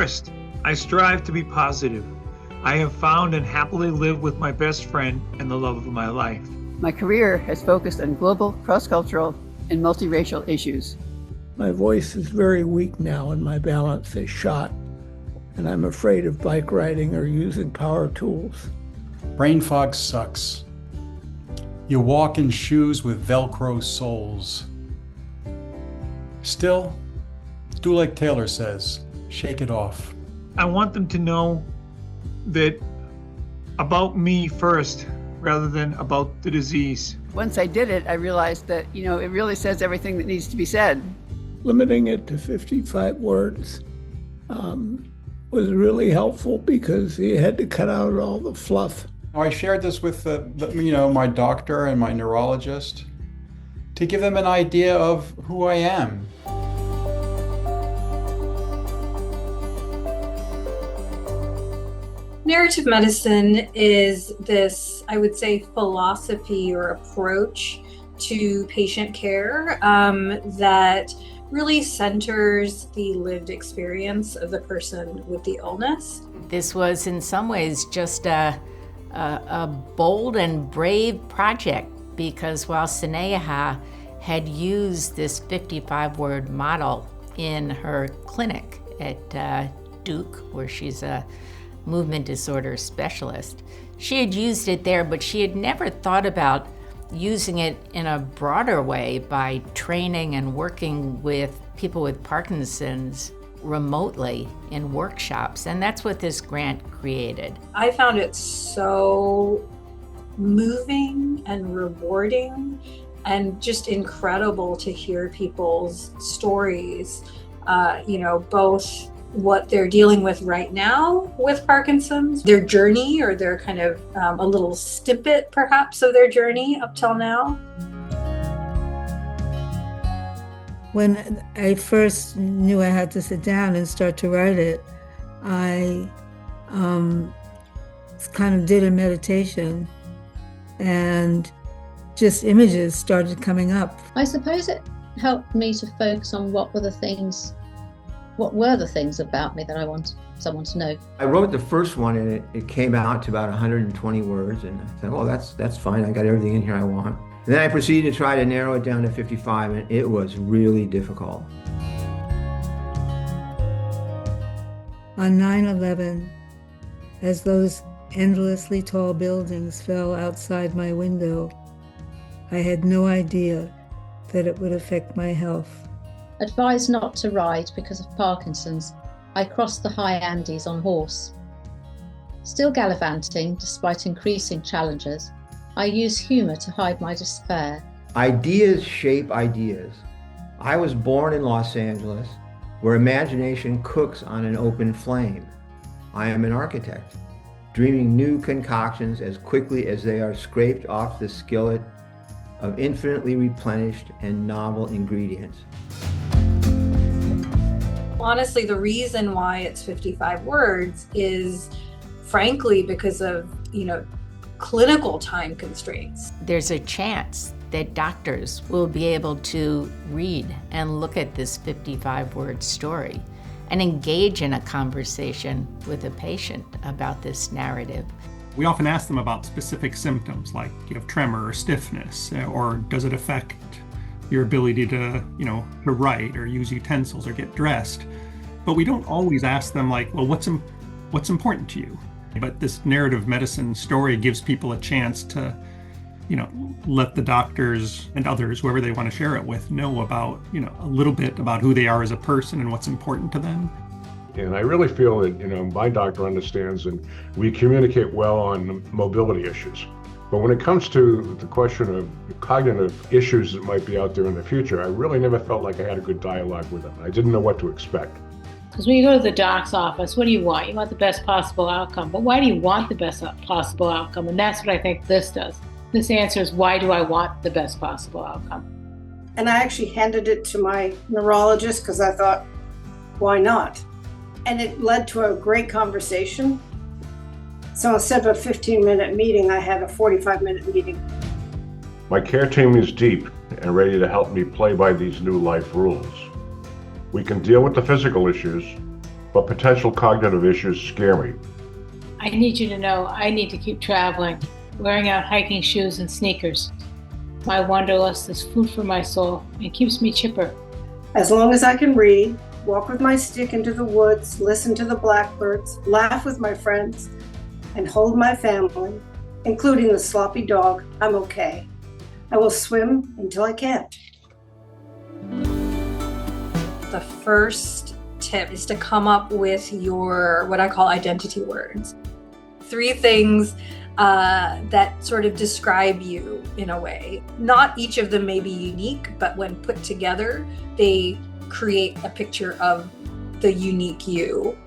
First, I strive to be positive. I have found and happily live with my best friend and the love of my life. My career has focused on global, cross-cultural, and multiracial issues. My voice is very weak now and my balance is shot, and I'm afraid of bike riding or using power tools. Brain fog sucks. You walk in shoes with Velcro soles. Still, do like Taylor says, shake it off. I want them to know that about me first, rather than about the disease. Once I did it, I realized that, it really says everything that needs to be said. Limiting it to 55 words was really helpful because you had to cut out all the fluff. I shared this with my doctor and my neurologist to give them an idea of who I am. Narrative medicine is this, I would say, philosophy or approach to patient care that really centers the lived experience of the person with the illness. This was in some ways just a bold and brave project, because while Sneha had used this 55-word model in her clinic at Duke, where she's a movement disorder specialist, she had used it there, but she had never thought about using it in a broader way by training and working with people with Parkinson's remotely in workshops, and that's what this grant created. I found it so moving and rewarding and just incredible to hear people's stories, both what they're dealing with right now with Parkinson's, their journey, or their kind of a little snippet perhaps of their journey up till now. When I first knew I had to sit down and start to write it, I kind of did a meditation and just images started coming up. I suppose it helped me to focus on what were the things about me that I want someone to know. I wrote the first one and it came out to about 120 words, and I said, well, that's fine. I got everything in here I want. And then I proceeded to try to narrow it down to 55, and it was really difficult. On 9/11, as those endlessly tall buildings fell outside my window, I had no idea that it would affect my health. Advised not to ride because of Parkinson's, I crossed the high Andes on horse. Still gallivanting despite increasing challenges, I use humor to hide my despair. Ideas shape ideas. I was born in Los Angeles, where imagination cooks on an open flame. I am an architect, dreaming new concoctions as quickly as they are scraped off the skillet of infinitely replenished and novel ingredients. Honestly, the reason why it's 55 words is frankly because of, clinical time constraints. There's a chance that doctors will be able to read and look at this 55-word story and engage in a conversation with a patient about this narrative. We often ask them about specific symptoms, like you have tremor or stiffness, or does it affect your ability to write or use utensils or get dressed. But we don't always ask them well, what's important to you? But this narrative medicine story gives people a chance to, let the doctors and others, whoever they want to share it with, know about, a little bit about who they are as a person and what's important to them. And I really feel that, my doctor understands and we communicate well on mobility issues. But when it comes to the question of cognitive issues that might be out there in the future, I really never felt like I had a good dialogue with them. I didn't know what to expect. Because when you go to the doc's office, what do you want? You want the best possible outcome. But why do you want the best possible outcome? And that's what I think this does. This answers, why do I want the best possible outcome? And I actually handed it to my neurologist because I thought, why not? And it led to a great conversation. So instead of a 15-minute meeting, I had a 45-minute meeting. My care team is deep and ready to help me play by these new life rules. We can deal with the physical issues, but potential cognitive issues scare me. I need you to know I need to keep traveling, wearing out hiking shoes and sneakers. My wanderlust is food for my soul and keeps me chipper. As long as I can read, walk with my stick into the woods, listen to the blackbirds, laugh with my friends, and hold my family, including the sloppy dog, I'm okay. I will swim until I can't. The first tip is to come up with your, what I call identity words. 3 things that sort of describe you in a way. Not each of them may be unique, but when put together, they create a picture of the unique you.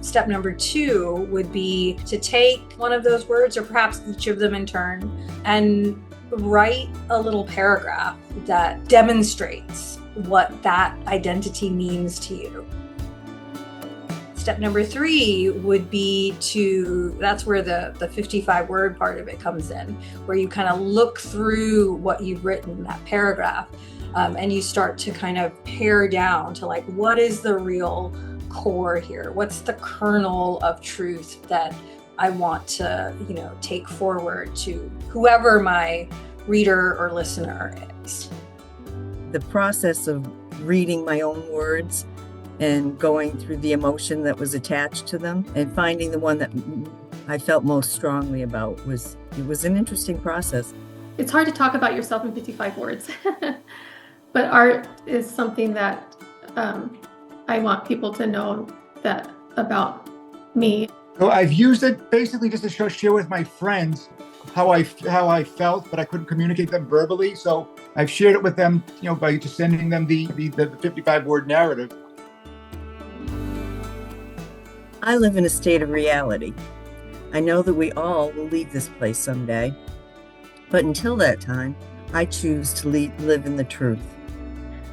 Step number 2 would be to take one of those words, or perhaps each of them in turn, and write a little paragraph that demonstrates what that identity means to you. Step number 3 would be that's where the 55-word part of it comes in, where you kind of look through what you've written, that paragraph, and you start to kind of pare down to like, what is the real core here? What's the kernel of truth that I want to, take forward to whoever my reader or listener is? The process of reading my own words and going through the emotion that was attached to them and finding the one that I felt most strongly about was an interesting process. It's hard to talk about yourself in 55 words, but art is something that I want people to know that about me. So I've used it basically just to share with my friends how I felt, but I couldn't communicate them verbally. So I've shared it with them, by just sending them the 55-word narrative. I live in a state of reality. I know that we all will leave this place someday. But until that time, I choose to live in the truth.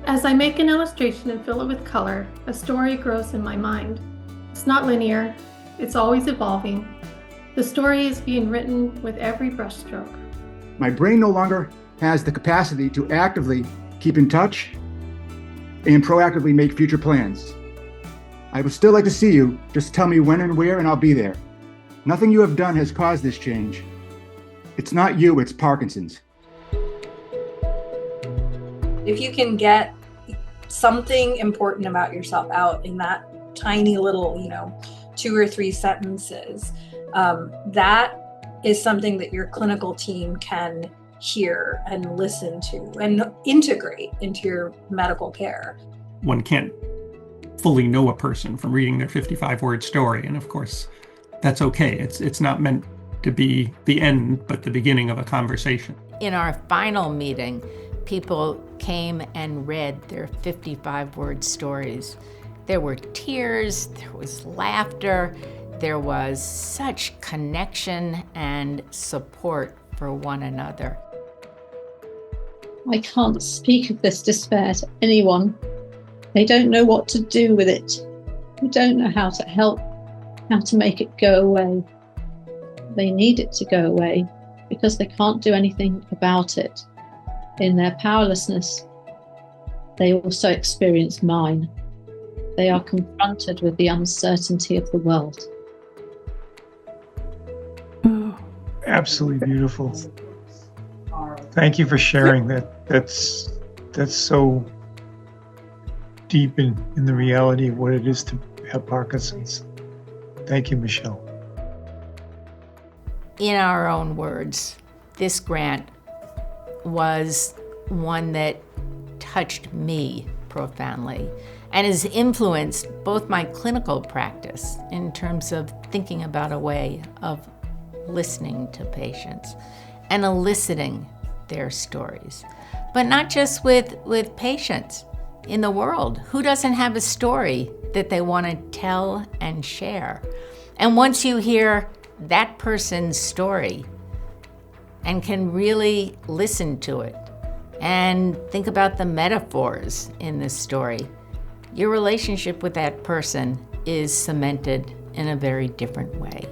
As I make an illustration and fill it with color, a story grows in my mind. It's not linear, it's always evolving. The story is being written with every brushstroke. My brain no longer has the capacity to actively keep in touch and proactively make future plans. I would still like to see you. Just tell me when and where, and I'll be there. Nothing you have done has caused this change. It's not you, it's Parkinson's. If you can get something important about yourself out in that tiny little, 2 or 3 sentences, that is something that your clinical team can hear and listen to and integrate into your medical care. One can't fully know a person from reading their 55-word story, and of course, that's okay. It's not meant to be the end, but the beginning of a conversation. In our final meeting, people came and read their 55-word stories. There were tears, there was laughter, there was such connection and support for one another. I can't speak of this despair to anyone. They don't know what to do with it. They don't know how to help, how to make it go away. They need it to go away because they can't do anything about it. In their powerlessness, they also experience mine. They are confronted with the uncertainty of the world. Absolutely beautiful. Thank you for sharing that. That's so deep in the reality of what it is to have Parkinson's. Thank you, Michelle. In our own words, this grant was one that touched me profoundly and has influenced both my clinical practice in terms of thinking about a way of listening to patients and eliciting their stories. But not just with patients. In the world, who doesn't have a story that they want to tell and share? And once you hear that person's story and can really listen to it and think about the metaphors in this story, your relationship with that person is cemented in a very different way.